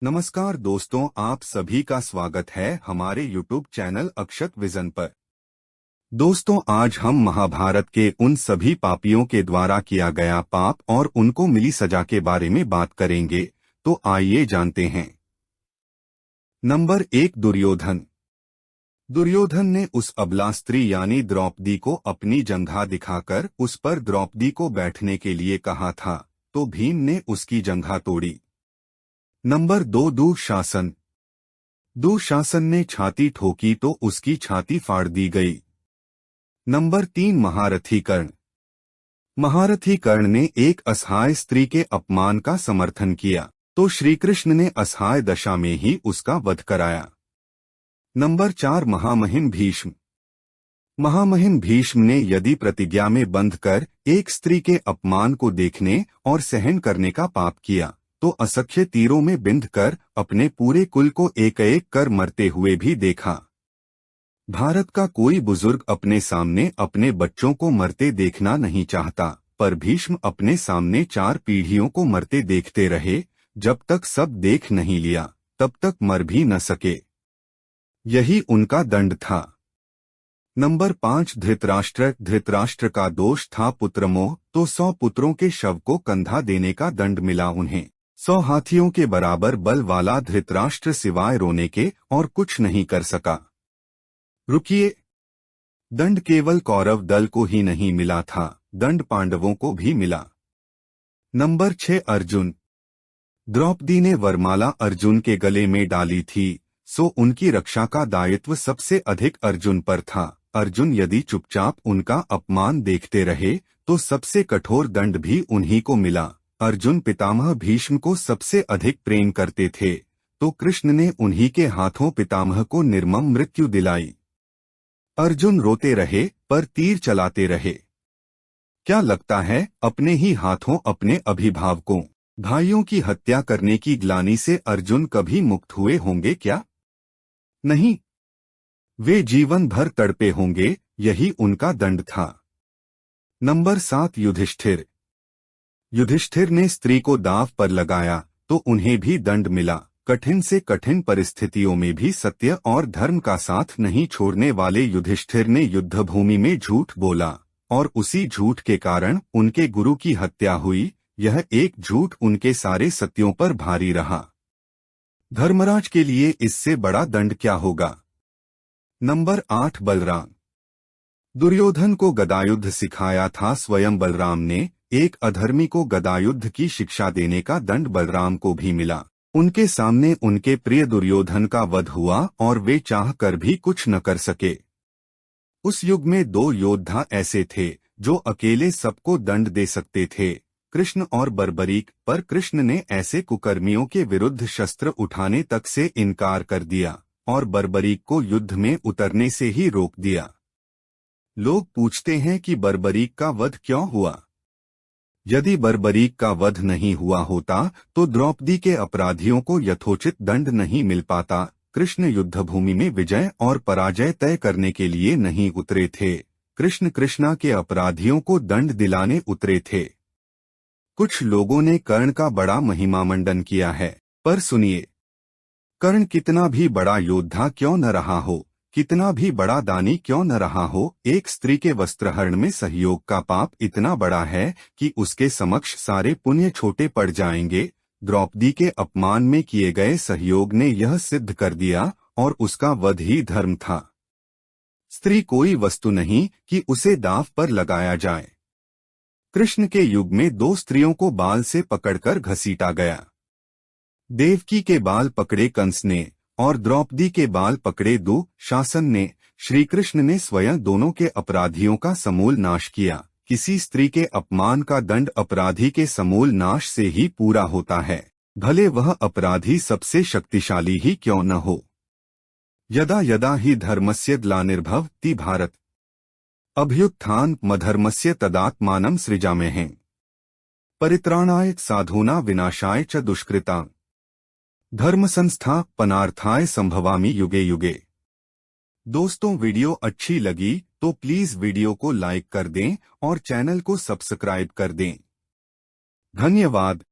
नमस्कार दोस्तों, आप सभी का स्वागत है हमारे YouTube चैनल अक्षत विजन पर। दोस्तों, आज हम महाभारत के उन सभी पापियों के द्वारा किया गया पाप और उनको मिली सजा के बारे में बात करेंगे। तो आइए जानते हैं। नंबर 1, दुर्योधन। दुर्योधन ने उस अबला स्त्री यानी द्रौपदी को अपनी जंघा दिखाकर उस पर द्रौपदी को बैठने के लिए कहा था, तो भीम ने उसकी जंघा तोड़ी। नंबर 2, दुःशासन। दुःशासन ने छाती ठोकी तो उसकी छाती फाड़ दी गई। नंबर 3, महारथी कर्ण। महारथी कर्ण ने एक असहाय स्त्री के अपमान का समर्थन किया, तो श्री कृष्ण ने असहाय दशा में ही उसका वध कराया। नंबर 4, महामहिम भीष्म। महामहिम भीष्म ने यदि प्रतिज्ञा में बंधकर एक स्त्री के अपमान को देखने और सहन करने का पाप किया, तो असंख्य तीरों में बिंधकर अपने पूरे कुल को एक एक कर मरते हुए भी देखा। भारत का कोई बुजुर्ग अपने सामने अपने बच्चों को मरते देखना नहीं चाहता, पर भीष्म अपने सामने 4 पीढ़ियों को मरते देखते रहे। जब तक सब देख नहीं लिया तब तक मर भी न सके। यही उनका दंड था। नंबर 5, धृतराष्ट्र। धृतराष्ट्र का दोष था पुत्रमोह, तो 100 पुत्रों के शव को कंधा देने का दंड मिला उन्हें। 100 हाथियों के बराबर बल वाला धृतराष्ट्र सिवाय रोने के और कुछ नहीं कर सका। रुकिए, दंड केवल कौरव दल को ही नहीं मिला था, दंड पांडवों को भी मिला। नंबर 6, अर्जुन। द्रौपदी ने वरमाला अर्जुन के गले में डाली थी, सो उनकी रक्षा का दायित्व सबसे अधिक अर्जुन पर था। अर्जुन यदि चुपचाप उनका अपमान देखते रहे तो सबसे कठोर दंड भी उन्हीं को मिला। अर्जुन पितामह भीष्म को सबसे अधिक प्रेम करते थे, तो कृष्ण ने उन्हीं के हाथों पितामह को निर्मम मृत्यु दिलाई। अर्जुन रोते रहे पर तीर चलाते रहे। क्या लगता है अपने ही हाथों अपने अभिभावकों भाइयों की हत्या करने की ग्लानि से अर्जुन कभी मुक्त हुए होंगे क्या? नहीं, वे जीवन भर तड़पे होंगे। यही उनका दंड था। नंबर 7, युधिष्ठिर। युधिष्ठिर ने स्त्री को दांव पर लगाया तो उन्हें भी दंड मिला। कठिन से कठिन परिस्थितियों में भी सत्य और धर्म का साथ नहीं छोड़ने वाले युधिष्ठिर ने युद्धभूमि में झूठ बोला और उसी झूठ के कारण उनके गुरु की हत्या हुई। यह एक झूठ उनके सारे सत्यों पर भारी रहा। धर्मराज के लिए इससे बड़ा दंड क्या होगा? नंबर 8, बलराम। दुर्योधन को गदायुद्ध सिखाया था स्वयं बलराम ने। एक अधर्मी को गदायुद्ध की शिक्षा देने का दंड बलराम को भी मिला। उनके सामने उनके प्रिय दुर्योधन का वध हुआ और वे चाह कर भी कुछ न कर सके। उस युग में 2 योद्धा ऐसे थे जो अकेले सबको दंड दे सकते थे, कृष्ण और बर्बरीक। पर कृष्ण ने ऐसे कुकर्मियों के विरुद्ध शस्त्र उठाने तक से इनकार कर दिया और बर्बरीक को युद्ध में उतरने से ही रोक दिया। लोग पूछते हैं कि बर्बरीक का वध क्यों हुआ? यदि बर्बरीक का वध नहीं हुआ होता तो द्रौपदी के अपराधियों को यथोचित दंड नहीं मिल पाता। कृष्ण युद्धभूमि में विजय और पराजय तय करने के लिए नहीं उतरे थे, कृष्ण कृष्णा के अपराधियों को दंड दिलाने उतरे थे। कुछ लोगों ने कर्ण का बड़ा महिमामंडन किया है, पर सुनिए, कर्ण कितना भी बड़ा योद्धा क्यों न रहा हो, कितना भी बड़ा दानी क्यों न रहा हो, एक स्त्री के वस्त्रहरण में सहयोग का पाप इतना बड़ा है कि उसके समक्ष सारे पुण्य छोटे पड़ जाएंगे। द्रौपदी के अपमान में किए गए सहयोग ने यह सिद्ध कर दिया और उसका वध ही धर्म था। स्त्री कोई वस्तु नहीं कि उसे दांव पर लगाया जाए। कृष्ण के युग में 2 स्त्रियों को बाल से पकड़कर घसीटा गया। देवकी के बाल पकड़े कंस ने और द्रौपदी के बाल पकड़े दुःशासन ने। श्री कृष्ण ने स्वयं दोनों के अपराधियों का समूल नाश किया। किसी स्त्री के अपमान का दंड अपराधी के समूल नाश से ही पूरा होता है, भले वह अपराधी सबसे शक्तिशाली ही क्यों न हो। यदा यदा ही धर्मस्य ग्लानिर्भवति भारत अभ्युत्थानमधर्मस्य तदात्मानं सृजाम्यहम् परित्राणाय साधूनां विनाशाय च दुष्कृतां धर्म संस्थापनार्थाय संभवामि युगे युगे। दोस्तों, वीडियो अच्छी लगी तो प्लीज वीडियो को लाइक कर दें और चैनल को सब्सक्राइब कर दें। धन्यवाद।